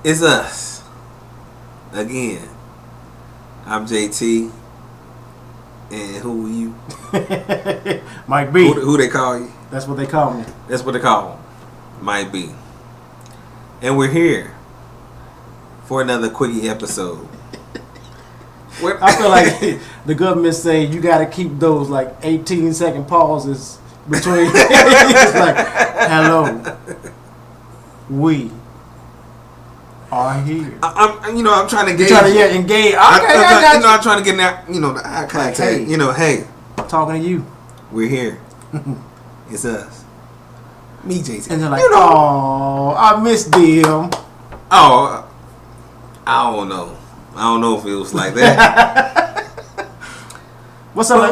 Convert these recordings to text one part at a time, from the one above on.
It's us. Again. I'm JT. And who are you? Mike B. Who they call you? That's what they call me. That's what they call him. Mike B. And we're here for another quickie episode. I feel like the government say you got to keep those like 18-second pauses between. It's like, hello, we are here. I'm trying to engage. Engage. Okay, I'm trying to get that. The eye contact. Hey. Hey, I'm talking to you. we're here. It's us. Me, JT. And they're like, oh, I missed them. Oh, I don't know. I don't know if it was like that. What's up?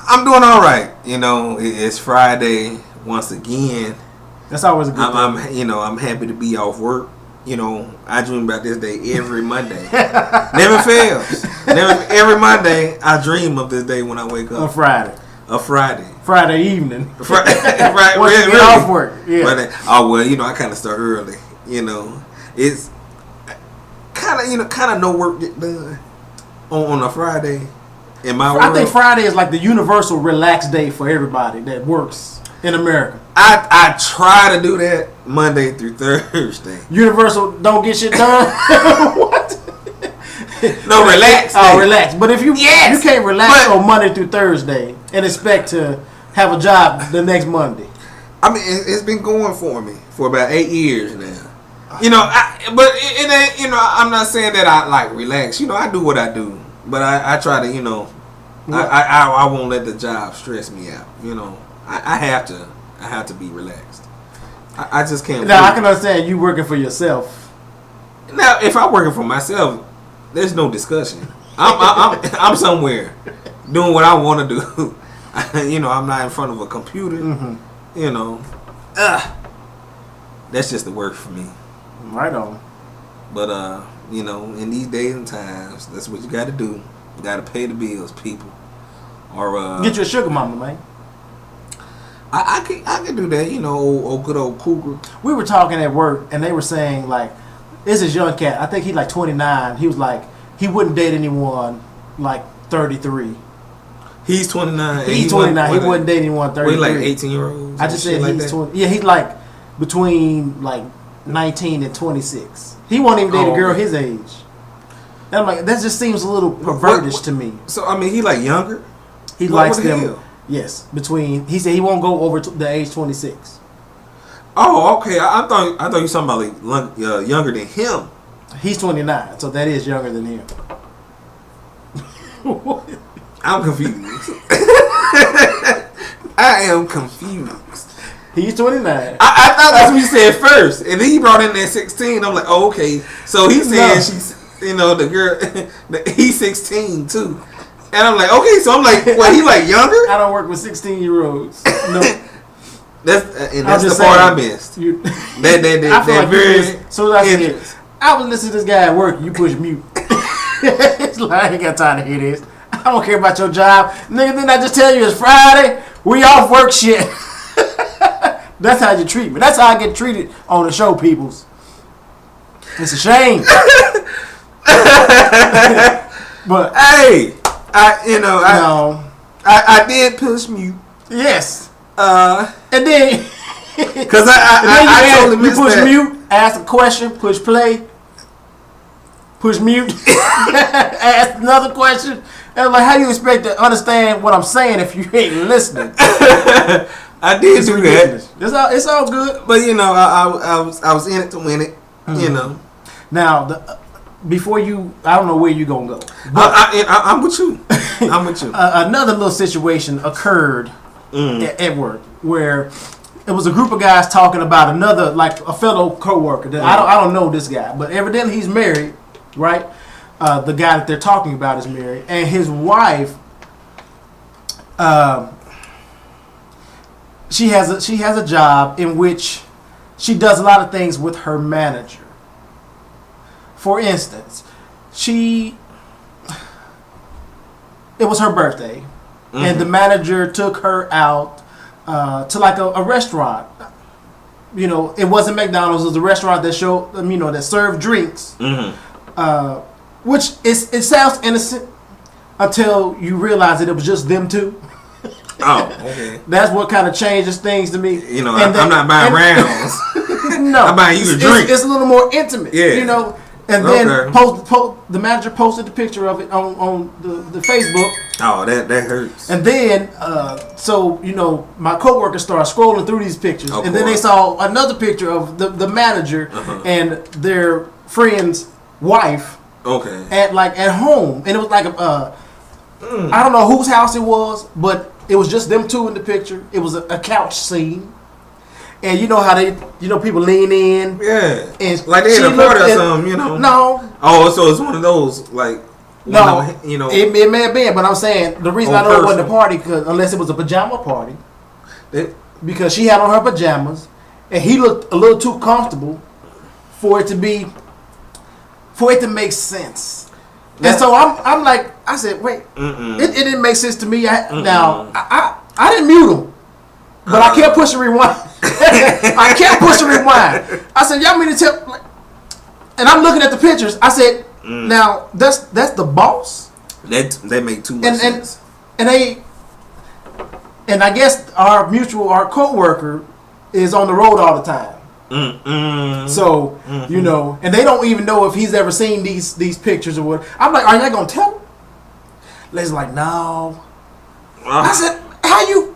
I'm doing all right. It's Friday once again. That's always a good thing. I'm happy to be off work. I dream about this day every Monday. Never fails. Every Monday, I dream of this day when I wake up. A Friday. Friday evening. Right. Once you get off work. Yeah. But, I kind of start early. It's kind of no work get done on a Friday in my world. I think Friday is like the universal relaxed day for everybody that works in America. I try to do that Monday through Thursday. Universal don't get shit done. What? No, relax. Oh, relax. But if you can't relax on Monday through Thursday and expect to have a job the next Monday. I mean, it's been going for me for about 8 years now. But it ain't. I'm not saying that I like relax. I do what I do, but I try to. I won't let the job stress me out. I have to be relaxed. I just can't. Now I can understand you working for yourself. Now, if I'm working for myself, there's no discussion. I'm somewhere doing what I want to do. I'm not in front of a computer. Mm-hmm. That's just the work for me. Right on. But in these days and times, that's what you got to do. You got to pay the bills, people. Or get you a sugar mama, man. I can do that. Old good old cougar. We were talking at work, and they were saying like, this is young cat. I think he's like 29. He was like, he wouldn't date anyone like 33. He's 29. He's 29. He wouldn't date anyone 33. Like 18-year-olds. I just said like he's 20. Yeah, he's like between like 19 and 26. He won't even date a girl his age. And I'm like, that just seems a little pervertish to me. So I mean, he like younger. He likes them. Hell? Yes, he said he won't go over the age 26. Oh, okay. I thought you were talking about like younger than him. He's 29, so that is younger than him. I'm confused. I am confused. He's 29. I thought that's what he said first, and then he brought in that 16. I'm like, oh, okay. So he said she's, the girl, he's 16 too. And I'm like, okay. So I'm like, what? He like younger? I don't work with 16-year-olds. No. That's the part I missed. That very. So I was listening to this guy at work. You push mute. It's like, I ain't got time to hear this. I don't care about your job, nigga. Didn't I just tell you it's Friday? We off work shit. That's how you treat me. That's how I get treated on the show, peoples. It's a shame. But hey, I did push mute. Yes. And then because I totally missed push that. Mute, ask a question, push play, push mute, ask another question. And I'm like, how do you expect to understand what I'm saying if you ain't listening? I did do that. It's all good. But I was in it to win it. Mm-hmm. Now, before you, I don't know where you gonna go. But I'm with you. I'm with you. Another little situation occurred at work where it was a group of guys talking about another, like a fellow coworker. That I don't know this guy, but evidently he's married, right? The guy that they're talking about is married, and his wife, she has a job in which she does a lot of things with her manager. For instance, it was her birthday, and the manager took her out to like a restaurant. you know, it wasn't McDonald's. It was a restaurant that showed, that served drinks. Which it sounds innocent until you realize that it was just them two. Oh, okay. That's what kind of changes things to me. You know, I'm not buying rounds. No, I'm buying you a drink. It's a little more intimate. Yeah. You know. And then the manager posted the picture of it on the Facebook. Oh, that hurts. And then, so, my coworkers started scrolling through these pictures. And then they saw another picture of the manager and their friend's wife. Okay. At home. And it was like, I don't know whose house it was, but it was just them two in the picture. It was a couch scene. And you know how people lean in. Yeah. And like they in a party or something, No. Oh, so it's one of those, like, no, It may have been, but I'm saying the reason I know it wasn't a party, unless it was a pajama party, because she had on her pajamas, and he looked a little too comfortable for it to make sense. And so I'm like, I said, wait, it didn't make sense to me. Now, I didn't mute him, but I kept pushing rewind. I kept pushing rewind. I said, y'all mean to tell? And I'm looking at the pictures. I said, now that's the boss. That make too much sense. And I guess our coworker is on the road all the time. So and they don't even know if he's ever seen these pictures or what. I'm like, are y'all gonna tell him? Leslie's like, no. I said, how you?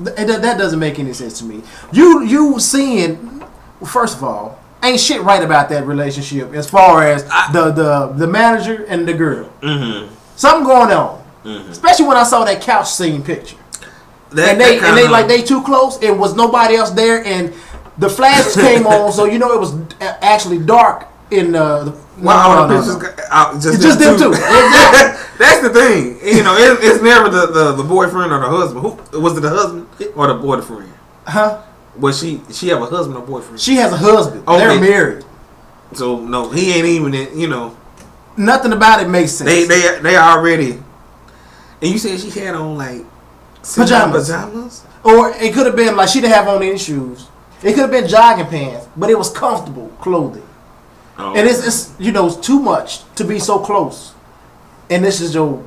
That doesn't make any sense to me. You seeing, first of all, ain't shit right about that relationship as far as the manager and the girl. Something going on, especially when I saw that couch scene picture. They too close. It was nobody else there, and the flashes came on, so it was actually dark in the. Just them two. That's the thing. It's never the boyfriend or the husband. Who was it? The husband or the boyfriend? Huh? Was she have a husband or boyfriend? She has a husband. Okay. They're married. So no, he ain't even Nothing about it makes sense. They already. And you said she had on like pajamas? Or it could have been like she didn't have on any shoes. It could have been jogging pants, but it was comfortable clothing. Oh. And it's it's too much to be so close. And this is do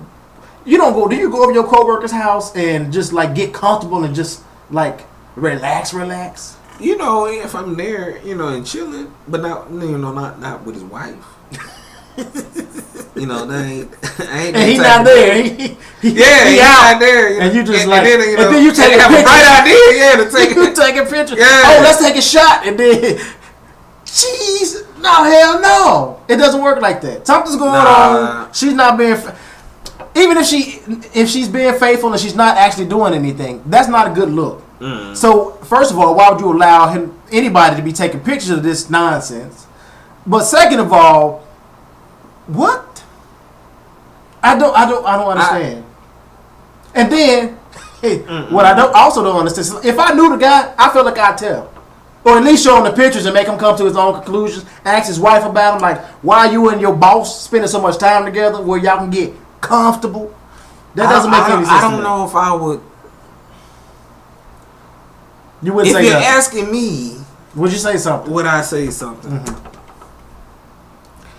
you go over to your coworker's house and just like get comfortable and just like relax? If I'm there, and chilling, but not not with his wife. I ain't and he's not there. He out there. And you just and then you take a have picture. a bright idea, to take you take a picture. Yeah. Oh, let's take a shot, and then, jeez, no, hell no, it doesn't work like that. Something's going on. She's not being. Even if she's being faithful and she's not actually doing anything, that's not a good look. So first of all, why would you allow anybody to be taking pictures of this nonsense? But second of all, what? I don't understand. And then what I also don't understand, if I knew the guy, I feel like I'd tell. Or at least show him the pictures and make him come to his own conclusions. Ask his wife about him, like, why are you and your boss spending so much time together where y'all can get comfortable? That doesn't make any sense. I don't know if I would. You wouldn't say if you're nothing. asking me, would you say something? Would I say something?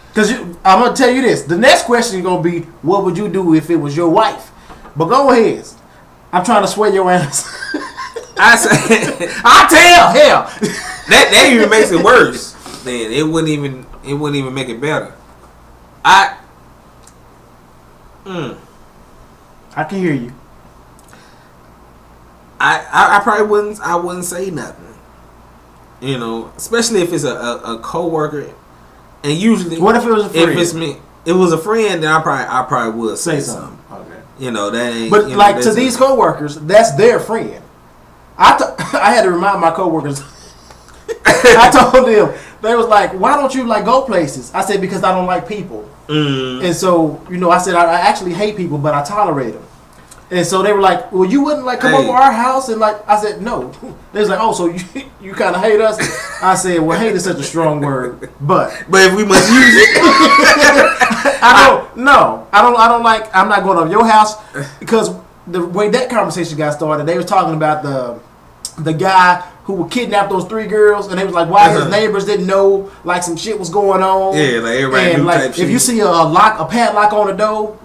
Because I'm going to tell you this. The next question is going to be, what would you do if it was your wife? But go ahead. I'm trying to sway your ass. I say, I tell, hell. That even makes it worse. Then it wouldn't even make it better. I can hear you. I probably wouldn't say nothing. Especially if it's a coworker. And usually, what if it was a friend? If it's me, it was a friend, then I probably would say something. Okay. That ain't. But like to these coworkers, that's their friend. I had to remind my coworkers. I told them, they was like, "Why don't you like go places?" I said, "Because I don't like people." And so I said I actually hate people, but I tolerate them. And so they were like, "Well, you wouldn't like come over our house?" And like I said, "No." They was like, "Oh, so you kind of hate us?" I said, "Well, hate is such a strong word, but if we must use it." I don't like. I'm not going over your house because the way that conversation got started, they was talking about the guy who would kidnap those 3 girls, and they was like, why his Uh-huh. neighbors didn't know like some shit was going on. Yeah, like everybody and knew like type if shit. you see a padlock on the door,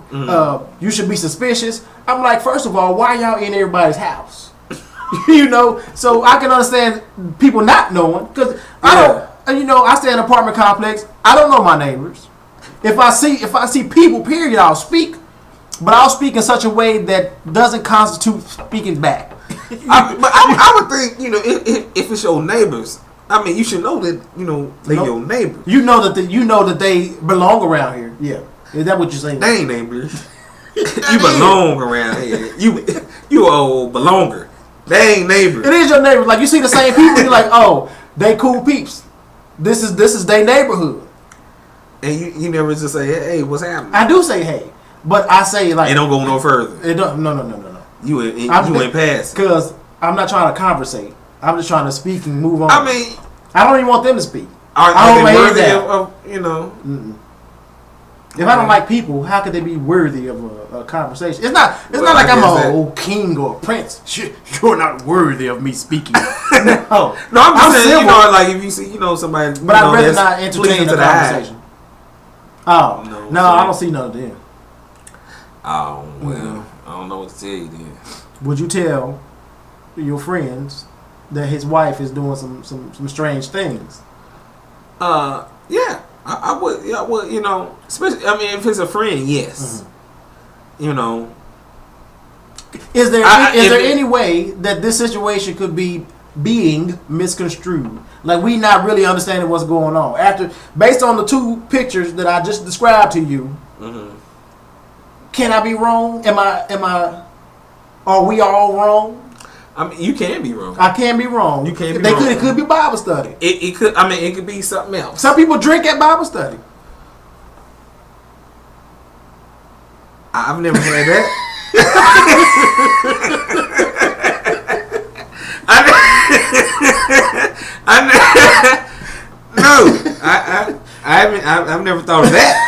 you should be suspicious. I'm like, first of all, why y'all in everybody's house? You know, so I can understand people not knowing because I don't. You know, I stay in an apartment complex. I don't know my neighbors. If I see people, period, I'll speak, but I'll speak in such a way that doesn't constitute speaking back. I would think, you know, if it's your neighbors, I mean, you should know that, you know, they your neighbors. You know that they belong around here. Yeah, is that what you're saying? They ain't neighbors. You belong around here. You a belonger. They ain't neighbors. It is your neighbors. Like you see the same people, you're like, oh, they cool peeps. This is their neighborhood. And you never just say, hey, what's happening? I do say hey, but I say like It don't go no further. it don't. No. You ain't past. Because I'm not trying to conversate. I'm just trying to speak and move on. I mean, I don't even want them to speak. are I don't they hear worthy that. of, you know? If I don't like people, how could they be worthy of a conversation? It's not Well, like I I'm guess a old king or a prince. You're not worthy of me speaking. No, No, I'm just saying, you civil, know, like if you see, you know, somebody, but I'd rather not entertain to the the eye. conversation. Oh No, no, I don't see none of them. Oh, well, I don't know what to tell you then. Would you tell your friends that his wife is doing some strange things? Yeah, I would. Yeah, I would. You know, especially. I mean, if it's a friend, yes. You know, Is there if it- any way that this situation could be being misconstrued? Like we not really understanding what's going on based on the 2 pictures that I just described to you. Can I be wrong? Am I? Are we all wrong? I mean, you can be wrong. I can't be wrong. You can't be They wrong. It could be Bible study. It could. I mean, it could be something else. Some people drink at Bible study. I've never had that. I haven't. I've never thought of that.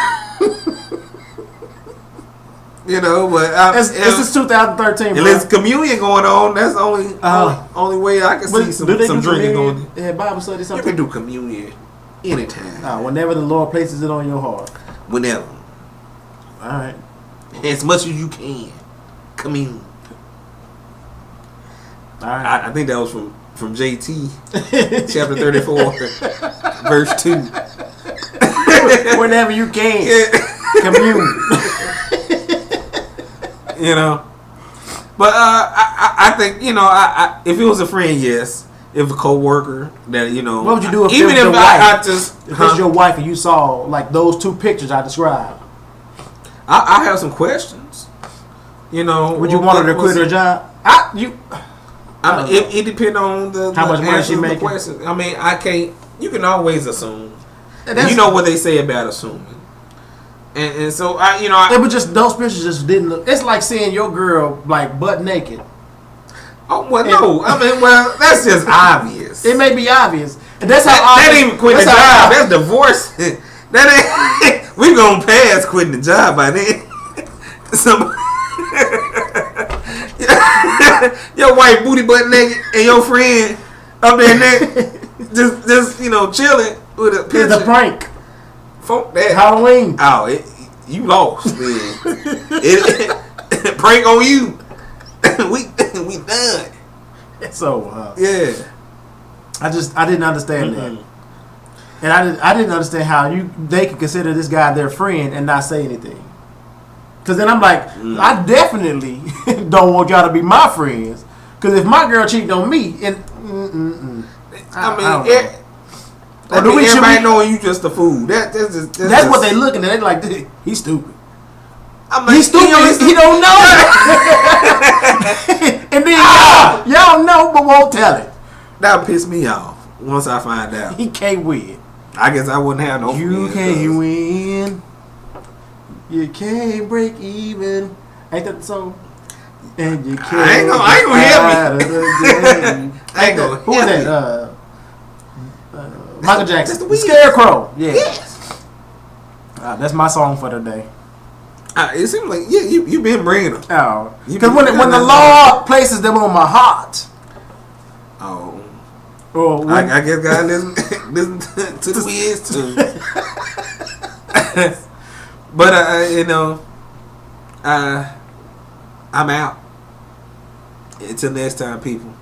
You know, but This is 2013. Bro. unless communion going on, that's the only way I can But see do they some do drinking communion going on. at Bible study? You Something. can do communion anytime, Whenever the Lord places it on your heart. whenever, All right. as much as you can. Commune. All right. I think that was from JT, chapter 34, verse 2. Whenever you can. Yeah. Commune. You know, but I think, you know, I if it was a friend, yes. If a co-worker, that, you know, What would you do if even it was if your I wife? just If it's your wife and you saw like those 2 pictures I described, I have some questions. You know, would you want her to quit her job? I mean, it depends on the How much money answers she to the making? questions. I mean, I can't. You can always assume. That's- You know what they say about assuming, and so It was just those pictures just didn't look. It's like seeing your girl like butt naked. Oh well, no. I mean, well, that's just obvious. It may be obvious. And that's how That obvious. ain't even quitting the that's how job. That's divorce. That ain't. We gonna pass quitting the job by then. Some. Your wife booty butt naked and your friend up there naked, just chilling with a picture. It's a prank. Fuck that. Halloween. Oh, you lost. Prank on you. we done. So Yeah. I didn't understand that, and I didn't understand how they could consider this guy their friend and not say anything. Because then I'm like, I definitely don't want y'all to be my friends. Because if my girl cheated on me, and I mean, everybody knowing you just a fool. That's what they looking at. They like, he's stupid. I'm like, He's stupid. He don't know. And then y'all know, but won't tell it. That pissed me off once I find out. He can't win. I guess I wouldn't have no You friends, can't 'cause win. You can't break even. Ain't that the song? And you can't. I ain't gonna hear me. I ain't gonna Who was hear that? Michael Jackson. That's the The Weed. Scarecrow. Yeah. Yes. That's my song for the day. It seems like you been bringing them. Oh, You because been- when the Lord places them on my heart, Oh, Or when, I guess God listen to the Wiz too. But you know, I'm out. Until next time, people.